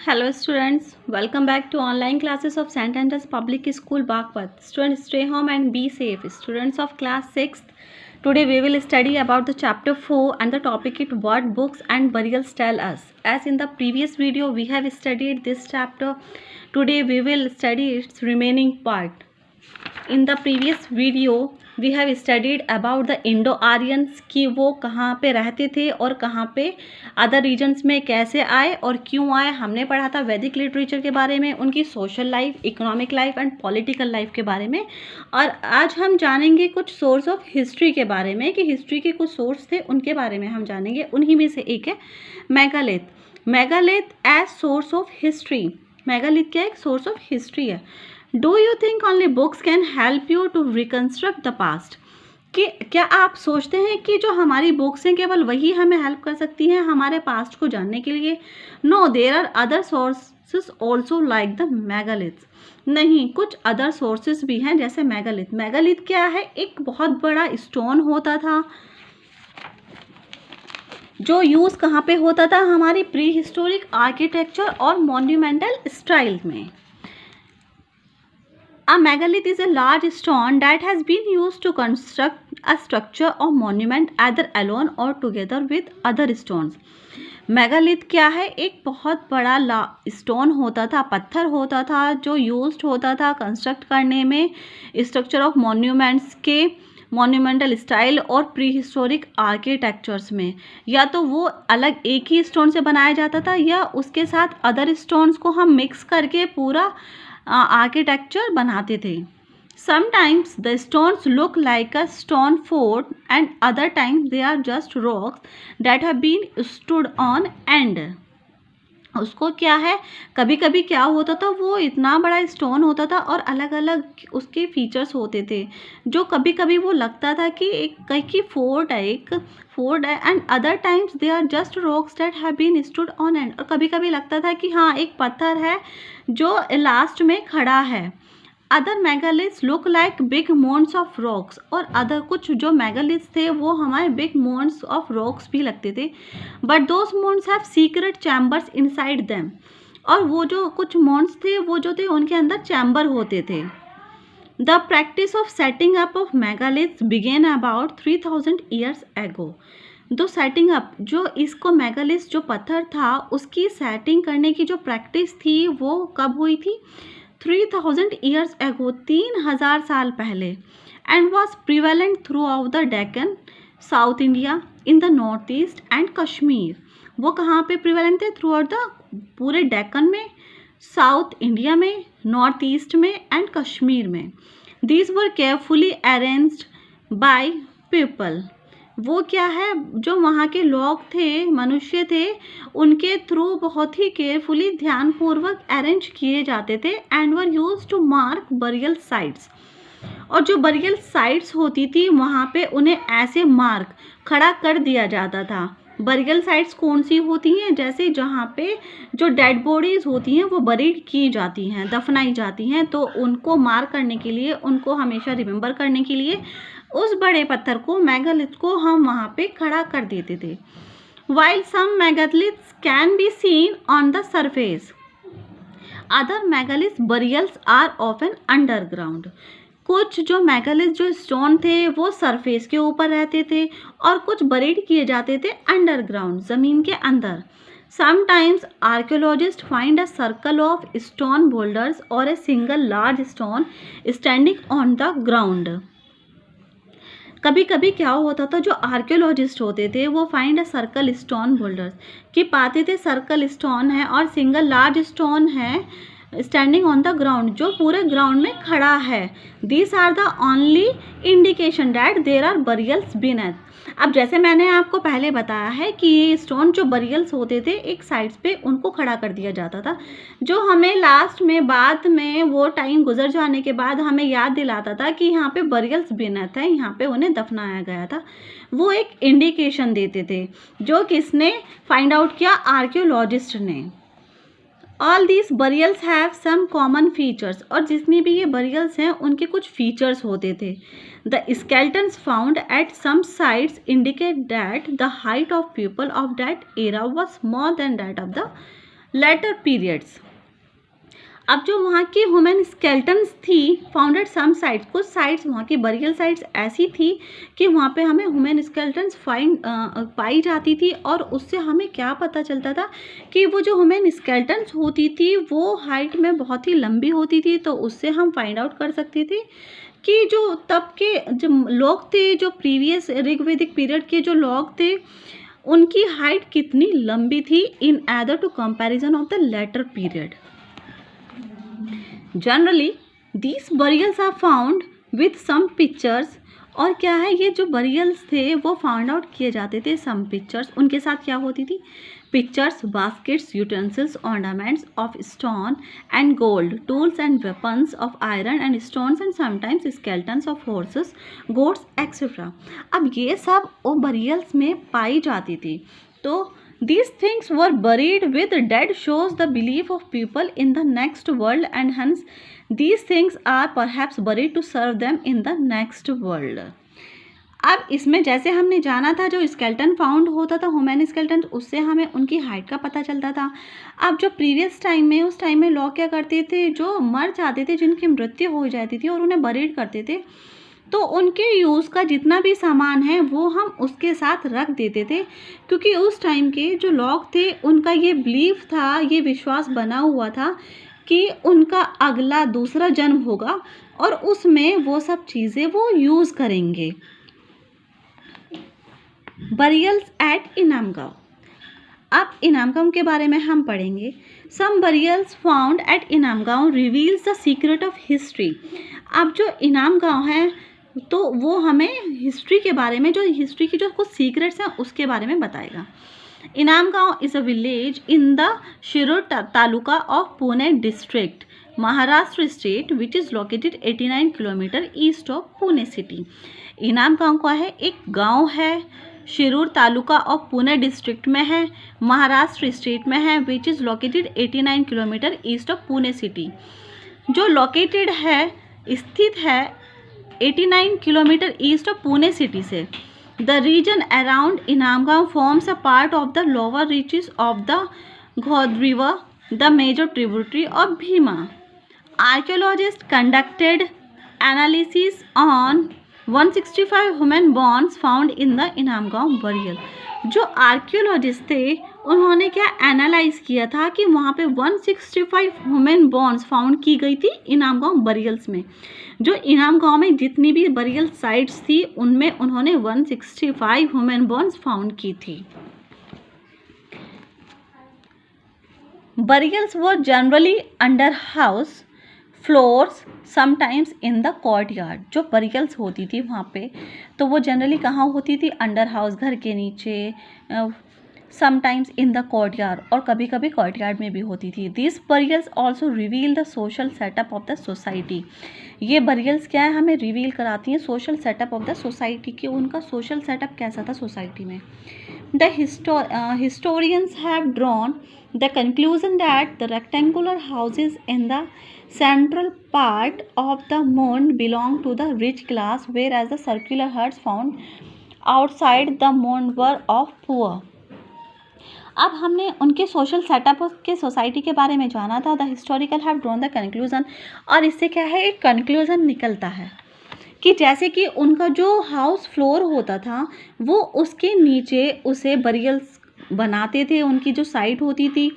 Hello students, welcome back to online classes of St. Andrews Public School, Bagpat. Students, stay home and be safe. Students of class 6th, today we will study about the chapter 4 and the topic is what books and burials tell us. As in the previous video we have studied this chapter, today we will study its remaining part. In the previous video we have studied about the Indo-Aryans कि वो कहाँ पे रहते थे और कहाँ पे other regions में कैसे आए और क्यों आए. हमने पढ़ा था वैदिक लिटरेचर के बारे में, उनकी social life, economic life and political life के बारे में. और आज हम जानेंगे कुछ सोर्स ऑफ हिस्ट्री के बारे में कि हिस्ट्री के कुछ सोर्स थे उनके बारे में हम जानेंगे. उन्हीं में से एक है megalith. Megalith as source of history. Megalith क्या एक सोर्स ऑफ हिस्ट्री है. Do you think only books can help you to reconstruct the past? कि क्या आप सोचते हैं कि जो हमारी बुक्स हैं केवल वही हमें हेल्प कर सकती हैं हमारे पास्ट को जानने के लिए? No, there are other sources also like the megaliths. नहीं, कुछ अदर सोर्सेस भी हैं जैसे मेगालिथ. मेगालिथ क्या है? एक बहुत बड़ा स्टोन होता था जो यूज़ कहाँ पे होता था? हमारी प्री हिस्टोरिक आर्किटेक्चर और मॉन्यूमेंटल स्टाइल में. A megalith is a large stone that has been used to construct a structure or monument either alone or together with other stones. Megalith क्या है? एक बहुत बड़ा स्टोन होता था, पत्थर होता था जो यूज्ड होता था कंस्ट्रक्ट करने में स्ट्रक्चर ऑफ मॉन्यूमेंट्स के मॉन्यूमेंटल स्टाइल और प्री हिस्टोरिक आर्किटेक्चर्स में. या तो वो अलग एक ही स्टोन से बनाया जाता था या उसके साथ अदर स्टोन्स को हम मिक्स करके पूरा आर्किटेक्चर बनाते थे. Sometimes the stones look like a stone fort and other times they are just rocks that have been stood on end. उसको क्या है, कभी कभी क्या होता था, वो इतना बड़ा स्टोन होता था और अलग अलग उसके फीचर्स होते थे जो कभी कभी वो लगता था कि एक कहीं की फोर्ट है and other times they are just rocks that have been stood on end. और कभी कभी लगता था कि हाँ एक पत्थर है जो लास्ट में खड़ा है. Other megaliths look like big mounds of rocks. और अदर कुछ जो मेगालिथ्स थे वो हमारे बिग मोन्स ऑफ रॉक्स भी लगते थे. But those mounds have secret chambers inside them. और वो जो कुछ मोन्स थे वो जो थे उनके अंदर चैम्बर होते थे. The practice of setting up of megaliths began about 3000 years ago. दो सेटिंग अप, जो इसको मेगालिथ्स जो पत्थर था उसकी सेटिंग करने की जो प्रैक्टिस थी वो कब हुई थी? 3000 ईयर्स एगो, 3000 साल पहले. And was prevalent through out the Deccan, south India, in the north east and Kashmir. वो कहाँ पे प्रिवेलेंट थे? थ्रू आउट द पूरे डेक्कन में, साउथ इंडिया में, नॉर्थ ईस्ट में एंड कश्मीर में. These were carefully arranged by people. वो क्या है, जो वहाँ के लोग थे, मनुष्य थे, उनके थ्रू बहुत ही केयरफुली ध्यानपूर्वक अरेंज किए जाते थे and were used to mark burial sites. और जो बरियल साइट्स होती थी वहाँ पे उन्हें ऐसे मार्क खड़ा कर दिया जाता था. बरियल साइट्स कौन सी होती हैं? जैसे जहाँ पे जो डेड बॉडीज़ होती हैं वो बरीड की जाती हैं, दफनाई जाती हैं, तो उनको मार्क करने के लिए, उनको हमेशा रिमेंबर करने के लिए उस बड़े पत्थर को, मेगालिथ को हम वहाँ पे खड़ा कर देते थे. While some megaliths can be seen on the surface, other megalith burials are often underground. कुछ जो मेगालिथ जो स्टोन थे वो सरफेस के ऊपर रहते थे और कुछ बरीड किए जाते थे अंडरग्राउंड, ज़मीन के अंदर. Sometimes archaeologists find a circle of stone boulders or a single large stone standing on the ground. कभी कभी क्या होता था, जो आर्कियोलॉजिस्ट होते थे वो find a circle stone boulders, कि पाते थे सर्कल स्टोन है और सिंगल लार्ज स्टोन है स्टैंडिंग ऑन द ग्राउंड, जो पूरे ग्राउंड में खड़ा है. These are the only indication that there are burials beneath. अब जैसे मैंने आपको पहले बताया है कि ये स्टोन जो बरियल्स होते थे एक साइड्स पे उनको खड़ा कर दिया जाता था, जो हमें लास्ट में बाद में वो टाइम गुजर जाने के बाद हमें याद दिलाता था कि यहाँ पे बरियल्स बीनेथ है, यहाँ पे उन्हें दफनाया गया था. वो एक इंडिकेशन देते थे जो किसने फाइंड आउट किया? आर्कियोलॉजिस्ट ने. All these burials have some common features. और जितनी भी ये बरियल्स हैं उनके कुछ फीचर्स होते थे. The skeletons found at some sites indicate that the height of people of that era was more than that of the later periods. अब जो वहाँ की ह्यूमन स्केल्टन्स थी फाउंडेड सम साइट्स, कुछ साइट्स वहाँ की बरियल साइट्स ऐसी थी कि वहाँ पे हमें ह्यूमन स्केल्टन्स पाई जाती थी, और उससे हमें क्या पता चलता था कि वो जो ह्यूमन स्केल्टन्स होती थी वो हाइट में बहुत ही लंबी होती थी। तो उससे हम फाइंड आउट कर सकते थे कि जो तब के जो लोग थे, जो प्रीवियस ऋग्वेदिक पीरियड के जो लोग थे, उनकी हाइट कितनी लंबी थी in either to comparison of the later period. Generally these burials are found with some pictures, और क्या है, ये जो बरियल्स थे वो फाउंड आउट किए जाते थे सम पिक्चर्स, उनके साथ क्या होती थी, pictures, baskets, utensils, ornaments of stone and gold, tools and weapons of iron and stones and sometimes skeletons of horses, goats etcetera. अब ये सब वो बरियल्स में पाई जाती थी। तो these things were buried with dead shows the belief of people in the next world, and hence these things are perhaps buried to serve them in the next world। अब इसमें जैसे हमने जाना था जो स्केल्टन फाउंड होता था human skeleton, उससे हमें उनकी हाइट का पता चलता था। अब जो प्रीवियस टाइम में, उस टाइम में लोग क्या करते थे, जो मर जाते थे, जिनकी मृत्यु हो जाती थी और उन्हें बरीड करते थे, तो उनके यूज़ का जितना भी सामान है वो हम उसके साथ रख देते थे, क्योंकि उस टाइम के जो लोग थे उनका ये बिलीफ था, ये विश्वास बना हुआ था कि उनका अगला दूसरा जन्म होगा और उसमें वो सब चीज़ें वो यूज़ करेंगे। Burials at Inamgaon. अब इनामगांव के बारे में हम पढ़ेंगे। Some burials found at Inamgaon reveals the secret of history. अब जो इनामगांव है तो वो हमें हिस्ट्री के बारे में, जो हिस्ट्री की जो कुछ सीक्रेट्स हैं उसके बारे में बताएगा। Inamgaon is a village in the Shirur taluka of Pune district, Maharashtra state, which is located 89 kilometre east of Pune city. Inamgaon का है, एक गांव है, शिरूर तालुका ऑफ पुणे डिस्ट्रिक्ट में है, महाराष्ट्र स्टेट में है, which is located 89 kilometre east of Pune city. जो लोकेटेड है, स्थित है 89 kilometre east of Pune city से। The region around Inamgaon forms a part of the lower reaches of the Ghod river, the major tributary of Bhima. Archaeologist conducted analysis on 165 human bones found in the Inamgaon burial. जो archaeologist थे उन्होंने क्या analyse किया था कि वहाँ पे 165 ह्यूमन बोन्स फाउंड की गई थी इनामगांव बरियल्स में। जो इनामगांव में जितनी भी बरियल साइट्स थी उनमें उन्होंने 165 ह्यूमन बोन्स फाउंड की थी। Burials were generally under house floors, sometimes in the courtyard. जो बरियल्स होती थी वहाँ पे तो वो जनरली कहाँ होती थी, अंडर हाउस, घर के नीचे, समटाइम्स इन द कोर्टयार्ड, और कभी कभी कोर्टयार्ड में भी होती थी। This burials also reveal the social setup of the society. ये बरियल्स क्या है, हमें रिवील कराती हैं social setup of the society, कि उनका सोशल सेटअप कैसा था सोसाइटी में। The historians have drawn the conclusion that the rectangular houses in the central part of the mound belong to the rich class, whereas the circular huts found outside the mound were of poor। अब हमने उनके social setup के society के बारे में जाना था। The historical have drawn the conclusion, और इससे क्या है, एक कंक्लूजन निकलता है कि जैसे कि उनका जो हाउस फ्लोर होता था वो उसके नीचे उसे बरियल्स बनाते थे, उनकी जो साइट होती थी।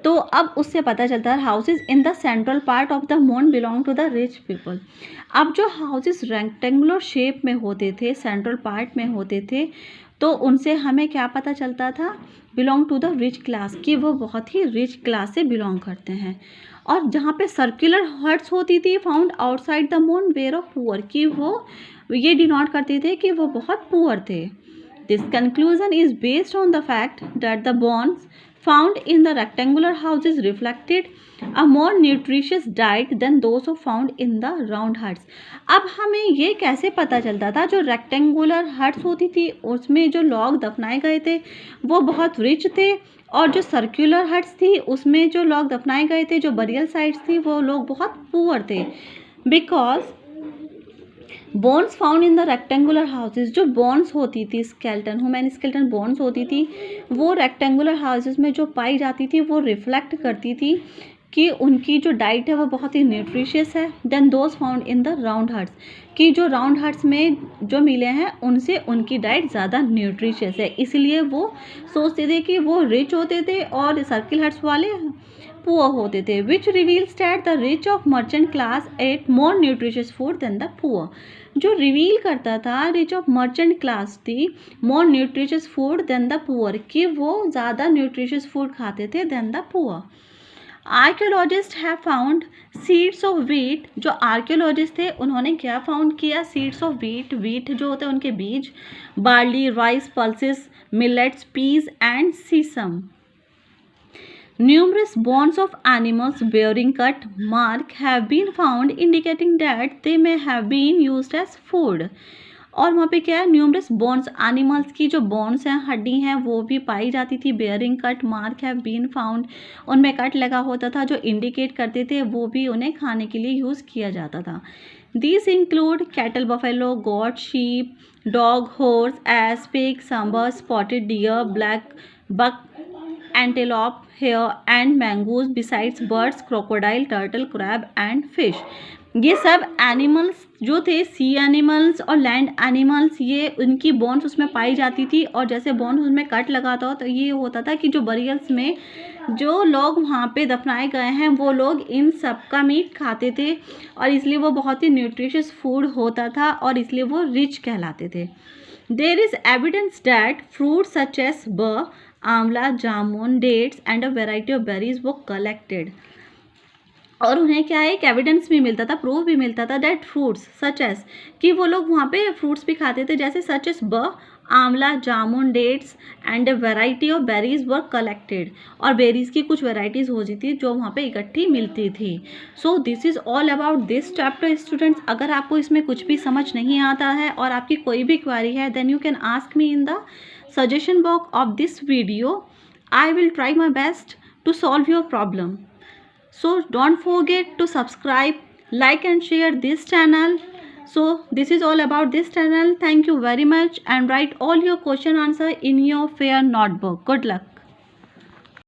तो अब उससे पता चलता है houses in the central part of the mound belong to the rich people. अब जो हाउसेज रेक्टेंगुलर शेप में होते थे, सेंट्रल पार्ट में होते थे, तो उनसे हमें क्या पता चलता था, belong to the rich class, कि वो बहुत ही रिच क्लास से बिलोंग करते हैं। और जहाँ पे सर्कुलर हट्स होती थी फाउंड आउटसाइड द मोन वेयर ऑफ पुअर, कि वो ये डिनोट करते थे कि वो बहुत पुअर थे। This conclusion is based on the fact that the bones found in the rectangular houses reflected a more nutritious diet than those who found in the round huts। अब हमें ये कैसे पता चलता था, जो रेक्टेंगुलर हट्स होती थी उसमें जो लोग दफनाए गए थे वो बहुत रिच थे, और जो सर्कुलर हट्स थी उसमें जो लोग दफनाए गए थे, जो बरियल साइट्स थी, वो लोग बहुत पुअर थे। Because bones found in the rectangular houses, जो बोन्स होती थी स्केल्टन, ह्यूमन स्केल्टन बोन्स होती थी, वो रेक्टेंगुलर हाउसेज में जो पाई जाती थी वो रिफ्लेक्ट करती थी कि उनकी जो डाइट है वो बहुत ही न्यूट्रिशियस है। Then those found in the round hearts, कि जो राउंड हार्ट्स में जो मिले हैं उनसे उनकी डाइट ज़्यादा न्यूट्रिशियस है, इसलिए वो सोचते थे कि वो रिच होते थे और सर्किल हार्ट्स वाले पुअर होते थे। Which reveals that the rich of merchant class ate more nutritious food than the poor, जो रिवील करता था रिच ऑफ मर्चेंट क्लास थी more nutritious food than the poor, कि वो ज़्यादा न्यूट्रिशियस फूड खाते थे than the poor. Archaeologist have found seeds of wheat, जो आर्कियोलॉजिस्ट थे उन्होंने क्या फाउंड किया, सीड्स ऑफ व्हीट, व्हीट जो होते हैं उनके बीज, barley, rice, pulses, millets, peas and sesame. Numerous bones of animals bearing cut mark have been found indicating that they may have been used as food। और वहाँ पे क्या है, न्यूमरस बोन्स, एनिमल्स की जो बोन्स हैं, हड्डी हैं, वो भी पाई जाती थी। Bearing cut mark have been found, उनमें कट लगा होता था जो इंडिकेट करते थे वो भी उन्हें खाने के लिए यूज़ किया जाता था। These include cattle, buffalo, goat, sheep, dog, horse, ass, pig, sambar, spotted deer, black buck, antelope, hare and mongoose, besides birds, crocodile, turtle, crab and fish। ये सब एनिमल्स जो थे, सी एनिमल्स और लैंड एनिमल्स, ये उनकी बोन्स उसमें पाई जाती थी, और जैसे बोन्स उसमें कट लगाता हो तो ये होता था कि जो बरियल्स में जो लोग वहाँ पे दफनाए गए हैं वो लोग इन सब का मीट खाते थे, और इसलिए वो बहुत ही न्यूट्रिशियस फूड होता था और इसलिए वो रिच कहलाते थे। There is evidence that fruit such as ber, amla, jamun, dates and a variety of berries वो कलेक्टेड, और उन्हें क्या है, एक एविडेंस भी मिलता था, प्रूफ भी मिलता था दैट फ्रूट्स सच एस, कि वो लोग वहाँ पे फ्रूट्स भी खाते थे, जैसे सच as ber, amla, jamun, dates and a variety of berries were collected, और बेरीज की कुछ वेराइटीज़ होती थी जो वहाँ पे इकट्ठी मिलती थी। So this is all about this chapter students. अगर आपको इसमें कुछ भी समझ नहीं आता है और आपकी कोई भी क्वेरी है then you can ask me in the suggestion box of this video. I will try my best to solve your problem. So don't forget to subscribe, like and share this channel. So this is all about this channel. Thank you very much, and write all your question answer in your fair notebook. Good luck.